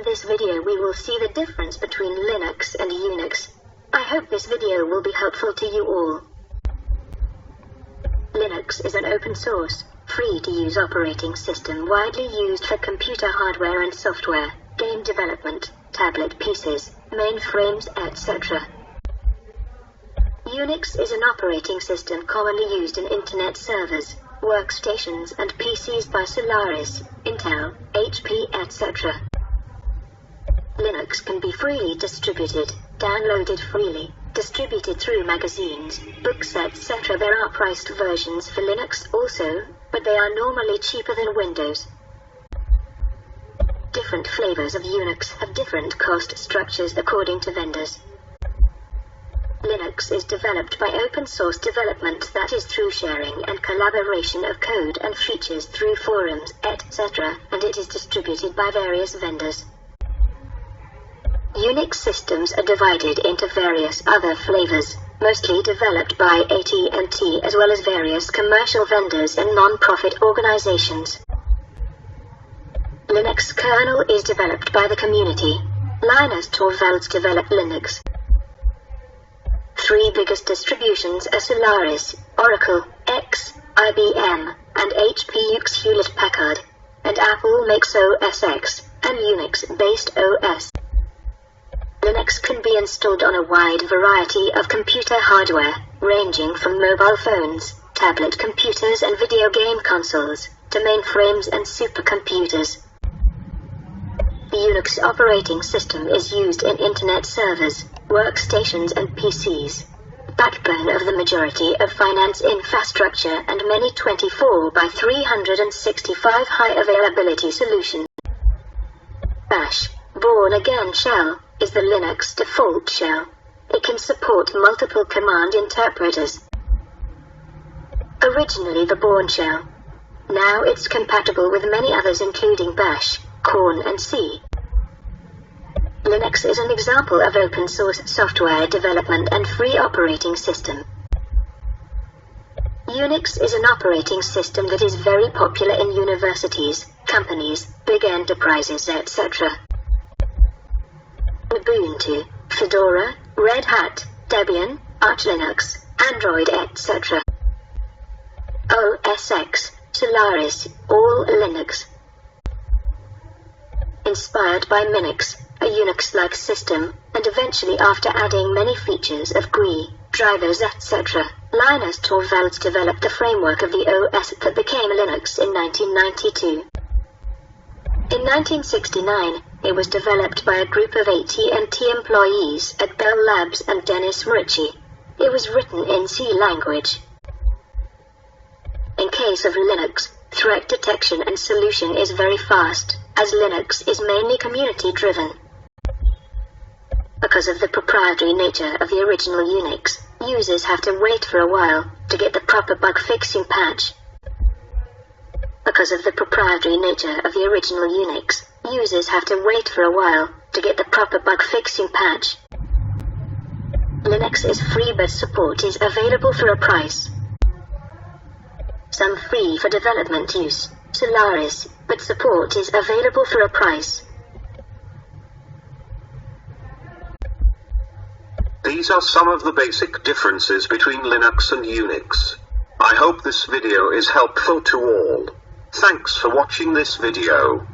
In this video we will see the difference between Linux and Unix. I hope this video will be helpful to you all. Linux is an open source, free-to-use operating system widely used for computer hardware and software, game development, tablet PCs, mainframes, etc. Unix is an operating system commonly used in Internet servers, workstations and PCs by Solaris, Intel, HP, etc. Linux can be freely distributed, downloaded freely, distributed through magazines, books, etc. There are priced versions for Linux also, but they are normally cheaper than Windows. Different flavors of Unix have different cost structures according to vendors. Linux is developed by open source development, that is through sharing and collaboration of code and features through forums, etc., and it is distributed by various vendors. Unix systems are divided into various other flavors, mostly developed by AT&T as well as various commercial vendors and non-profit organizations. Linux kernel is developed by the community. Linus Torvalds developed Linux. Three biggest distributions are Solaris, Oracle, X, IBM, and HP Hewlett-Packard, and Apple makes OS X, and Unix-based OS. Linux can be installed on a wide variety of computer hardware, ranging from mobile phones, tablet computers and video game consoles, to mainframes and supercomputers. The Unix operating system is used in Internet servers, workstations and PCs. Backbone of the majority of finance infrastructure and many 24 by 365 high availability solutions. Bash, born again shell, is the Linux default shell. It can support multiple command interpreters. Originally the Bourne shell. Now it's compatible with many others including Bash, Korn and C. Linux is an example of open source software development and free operating system. Unix is an operating system that is very popular in universities, companies, big enterprises, etc. Ubuntu, Fedora, Red Hat, Debian, Arch Linux, Android, etc. OS X, Solaris, all Linux. Inspired by Minix, a Unix-like system, and eventually after adding many features of GUI, drivers, etc., Linus Torvalds developed the framework of the OS that became Linux in 1992. In 1969, it was developed by a group of AT&T employees at Bell Labs and Dennis Ritchie. It was written in C language. In case of Linux, threat detection and solution is very fast, as Linux is mainly community-driven. Because of the proprietary nature of the original Unix, users have to wait for a while to get the proper bug-fixing patch. Because of the proprietary nature of the original Unix, users have to wait for a while to get the proper bug-fixing patch. Linux is free but support is available for a price. Some free for development use, Solaris, but support is available for a price. These are some of the basic differences between Linux and Unix. I hope this video is helpful to all. Thanks for watching this video.